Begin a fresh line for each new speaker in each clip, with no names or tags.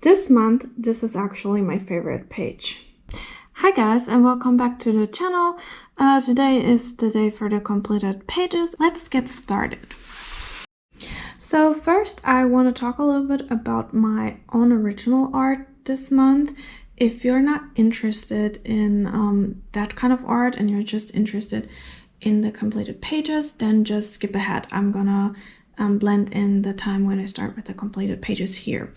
This month, this is actually my favorite page. Hi guys, and welcome back to the channel. Today is the day for the completed pages. Let's get started. So first, I want to talk a little bit about my own original art this month. If you're not interested in that kind of art and you're just interested in the completed pages, then just skip ahead. I'm gonna blend in the time when I start with the completed pages here.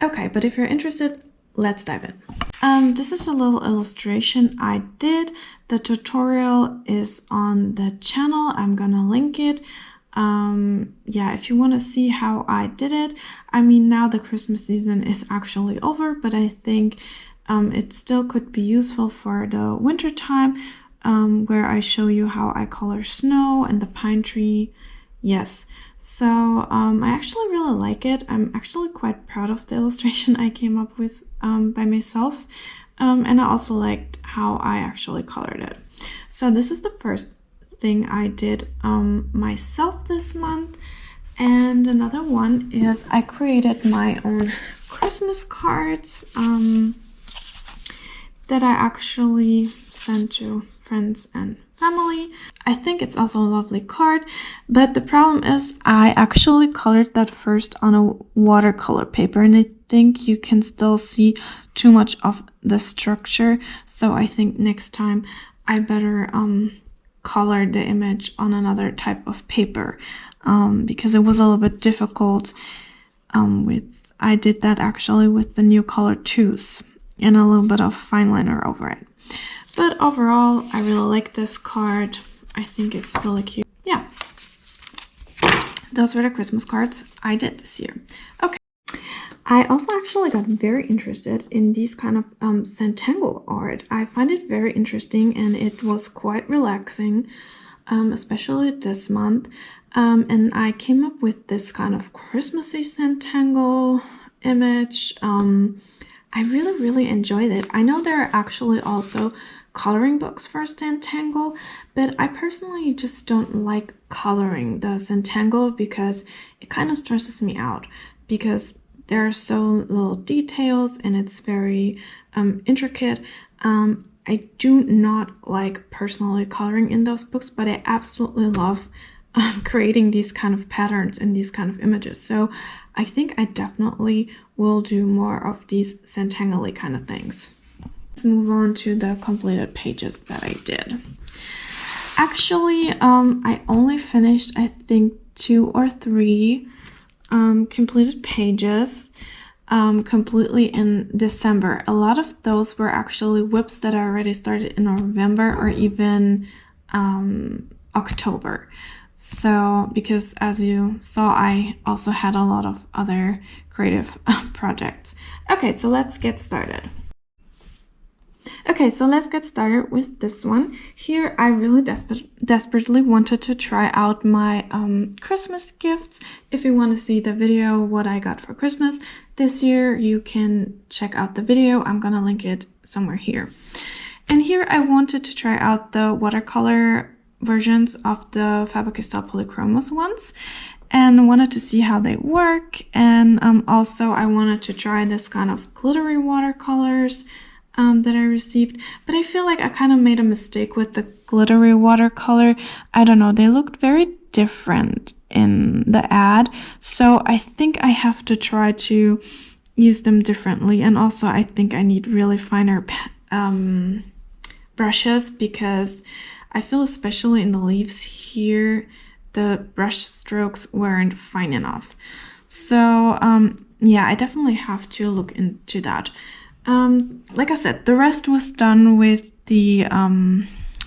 Okay, but if you're interested, let's dive in. This is a little illustration I did. The tutorial is on the channel. I'm gonna link it. Yeah, if you want to see how I did it. I mean, now the Christmas season is actually over, but I think it still could be useful for the winter time, where I show you how I color snow and the pine tree. Yes, so I actually really like it. I'm actually quite proud of the illustration I came up with by myself, and I also liked how I actually colored it. So this is the first thing I did myself this month, and another one is I created my own Christmas cards that I actually sent to friends and family. I think it's also a lovely card, but the problem is I actually colored that first on a watercolor paper, and I think you can still see too much of the structure, so I think next time I better color the image on another type of paper, because it was a little bit difficult I did that actually with the new color 2s and a little bit of fine liner over it. But overall, I really like this card. I think it's really cute. Yeah, those were the Christmas cards I did this year. Okay, I also actually got very interested in these kind of Zentangle art. I find it very interesting and it was quite relaxing, especially this month. And I came up with this kind of Christmassy Zentangle image. I really enjoyed it. I know there are actually also coloring books for Zentangle, but I personally just don't like coloring the Zentangle because it kind of stresses me out, because there are so little details and it's very intricate. I do not like personally coloring in those books, but I absolutely love creating these kind of patterns and these kind of images. So I think I definitely will do more of these Zentangle-y kind of things. Let's move on to the completed pages that I did. Actually, I only finished, I think, 2 or 3 completed pages completely in December. A lot of those were actually whips that I already started in November or even October. So, because as you saw, I also had a lot of other creative projects. Okay, so let's get started. Okay, so let's get started with this one. Here, I really desperately wanted to try out my Christmas gifts. If you want to see the video, what I got for Christmas this year, you can check out the video. I'm gonna link it somewhere here. And here, I wanted to try out the watercolor versions of the Faber-Castell Polychromos ones and wanted to see how they work. And also, I wanted to try this kind of glittery watercolors that I received, but I feel like I kind of made a mistake with the glittery watercolor. I don't know, they looked very different in the ad, so I think I have to try to use them differently. And also I think I need really finer brushes, because I feel especially in the leaves here the brush strokes weren't fine enough. So yeah, I definitely have to look into that. Like I said, the rest was done with the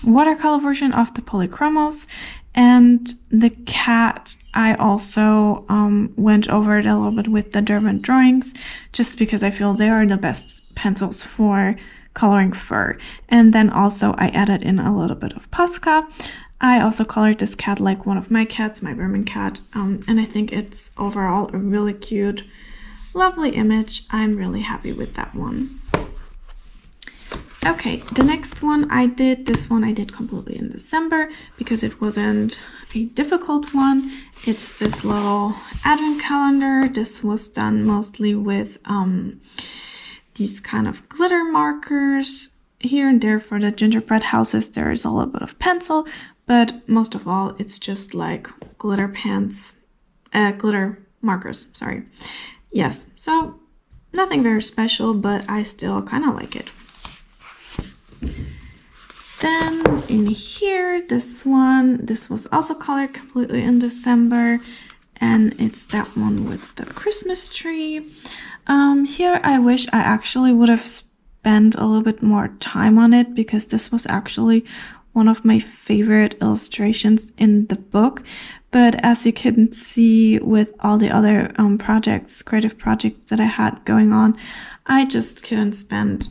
watercolor version of the Polychromos, and the cat I also went over it a little bit with the Derwent drawings, just because I feel they are the best pencils for coloring fur. And then also I added in a little bit of Posca. I also colored this cat like one of my cats, my Berman cat, and I think it's overall a really cute, lovely image. I'm really happy with that one. Okay, the next one I did completely in December because it wasn't a difficult one, It's this little advent calendar. This was done mostly with these kind of glitter markers. Here and there for the gingerbread houses, there is a little bit of pencil, but most of all, it's just like glitter markers, sorry. Yes, so nothing very special, but I still kind of like it. Then in here, this was also colored completely in December, and it's that one with the Christmas tree. Here I wish I actually would have spent a little bit more time on it, because this was actually one of my favorite illustrations in the book. But as you can see with all the other creative projects that I had going on, I just couldn't spend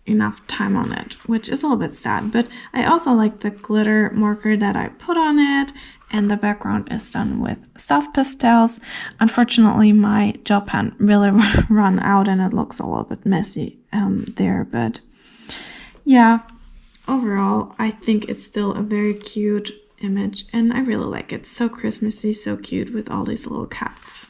enough time on it, which is a little bit sad. But I also like the glitter marker that I put on it, and the background is done with soft pastels. Unfortunately, my gel pen really run out and it looks a little bit messy there, but yeah, overall I think it's still a very cute image and I really like it. So Christmassy, so cute with all these little cats.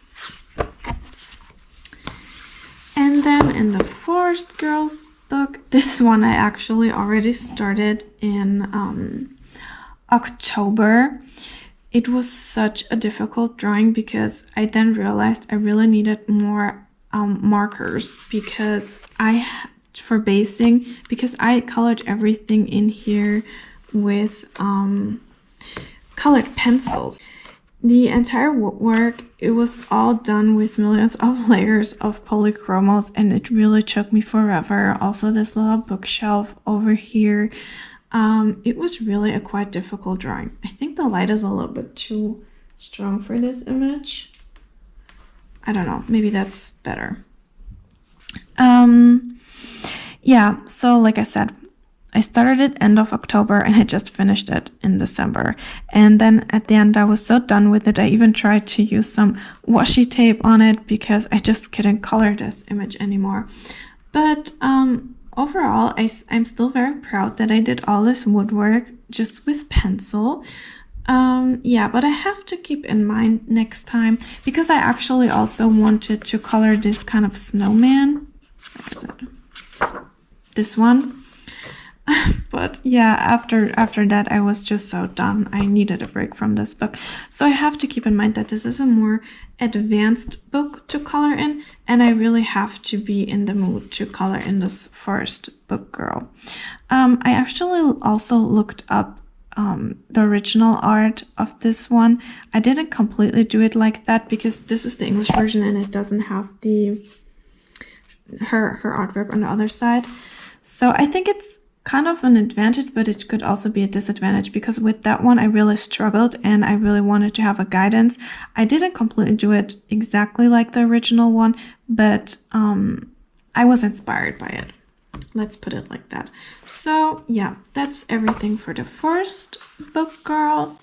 And then in the Forest Girls book, this one I actually already started in October. It was such a difficult drawing because I then realized I really needed more markers because for basing, because I colored everything in here with colored pencils. The entire woodwork, it was all done with millions of layers of polychromos, and it really took me forever. Also, this little bookshelf over here, it was really a quite difficult drawing. I think the light is a little bit too strong for this image. I don't know, maybe that's better. Yeah, so like I said, I started it end of October and I just finished it in December. And then at the end, I was so done with it. I even tried to use some washi tape on it because I just couldn't color this image anymore. But overall, I'm still very proud that I did all this woodwork just with pencil. Yeah, but I have to keep in mind next time, because I actually also wanted to color this kind of snowman. Where is it? This one. But yeah, after that I was just so done. I needed a break from this book. So I have to keep in mind that this is a more advanced book to color in, and I really have to be in the mood to color in this first book girl. I actually also looked up the original art of this one. I didn't completely do it like that because this is the English version and it doesn't have her artwork on the other side. So I think it's kind of an advantage, but it could also be a disadvantage, because with that one I really struggled and I really wanted to have a guidance. I didn't completely do it exactly like the original one, but I was inspired by it. Let's put it like that. So yeah, that's everything for the first book girl.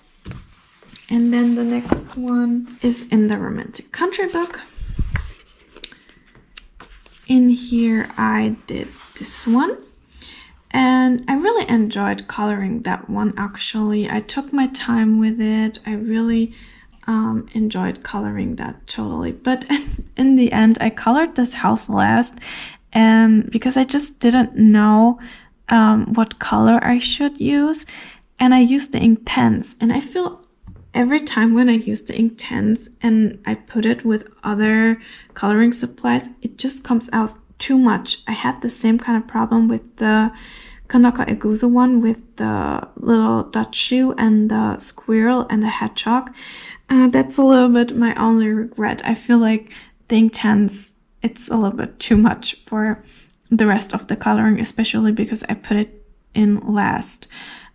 And then the next one is in the romantic country book. In here I did this one. And I really enjoyed coloring that one, actually. I took my time with it. I really enjoyed coloring that totally. But in the end, I colored this house last because I just didn't know what color I should use. And I used the Inktense. And I feel every time when I use the Inktense and I put it with other coloring supplies, it just comes out too much. I had the same kind of problem with the Kanaka Egusa one, with the little Dutch shoe and the squirrel and the hedgehog. That's a little bit my only regret. I feel like the Inktense, it's a little bit too much for the rest of the coloring, especially because I put it in last.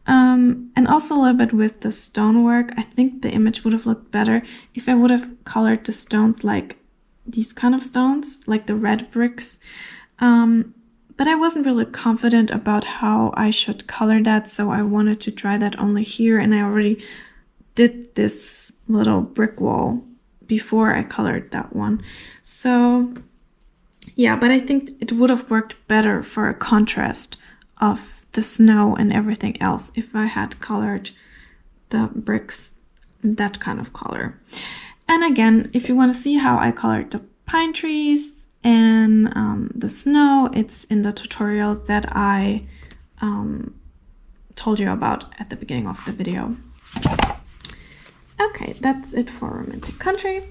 And also a little bit with the stonework. I think the image would have looked better if I would have colored the stones like these kind of stones, like the red bricks. But I wasn't really confident about how I should color that, so I wanted to try that only here, and I already did this little brick wall before I colored that one. So yeah, but I think it would have worked better for a contrast of the snow and everything else if I had colored the bricks that kind of color. And again, if you want to see how I colored the pine trees and the snow, it's in the tutorial that I told you about at the beginning of the video. Okay, that's it for Romantic Country.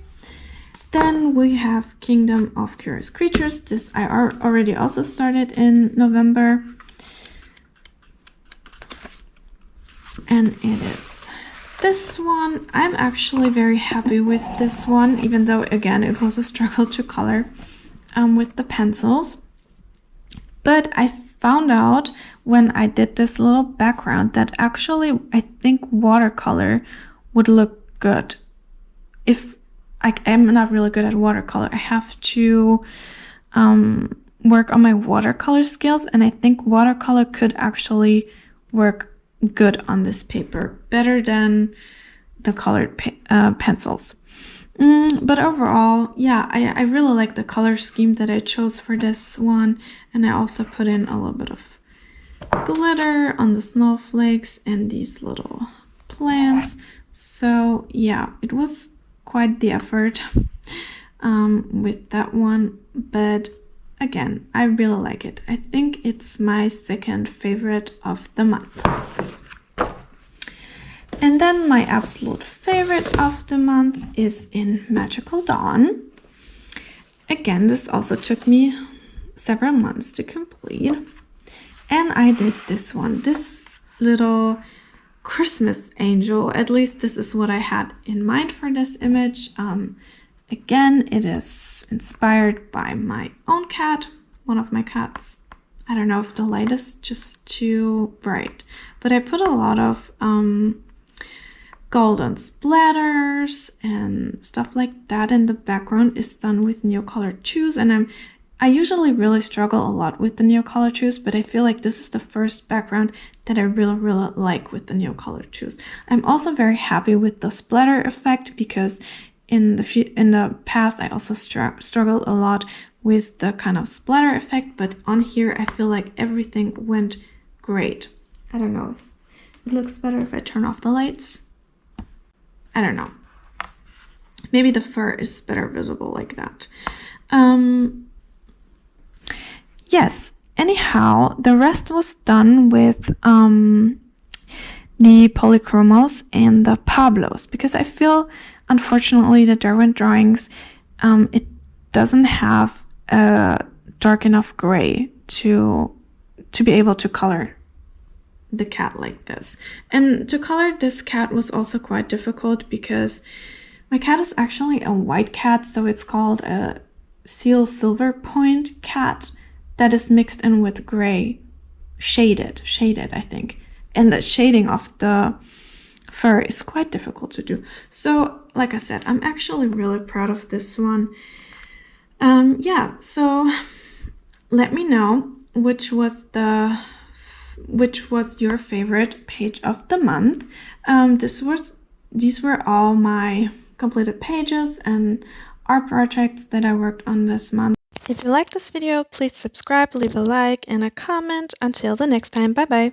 Then we have Kingdom of Curious Creatures. This I already also started in November. And it is this one. I'm actually very happy with this one, even though again it was a struggle to color with the pencils. But I found out when I did this little background that actually I think watercolor would look good. If I'm not really good at watercolor, I have to work on my watercolor skills, and I think watercolor could actually work good on this paper, better than the colored pencils. But overall, yeah, I really like the color scheme that I chose for this one, and I also put in a little bit of glitter on the snowflakes and these little plants. So yeah, it was quite the effort with that one, but again, I really like it. I think it's my second favorite of the month. And then my absolute favorite of the month is in Magical Dawn. Again, this also took me several months to complete. And I did this one, this little Christmas angel. At least this is what I had in mind for this image. Again, it is inspired by my own cat, one of my cats. I don't know if the light is just too bright, but I put a lot of golden splatters and stuff like that in the background. Is done with Neocolor Choose, and I usually really struggle a lot with the Neocolor Choose, but I feel like this is the first background that I really like with the Neocolor Choose. I'm also very happy with the splatter effect because in the past I also struggled a lot with the kind of splatter effect, but on here I feel like everything went great. I don't know if it looks better if I turn off the lights. I don't know. Maybe the fur is better visible like that. Yes, anyhow, the rest was done with the polychromos and the Pablos, because I feel, unfortunately, the Derwent drawings, it doesn't have a dark enough gray to be able to color the cat like this. And to color this cat was also quite difficult because my cat is actually a white cat, so it's called a seal silver point cat that is mixed in with gray, shaded I think. And the shading of the fur is quite difficult to do. So like I said, I'm actually really proud of this one. Yeah, so let me know which was your favorite page of the month. These were all my completed pages and art projects that I worked on this month. If you like this video, please subscribe, leave a like and a comment. Until the next time, bye bye.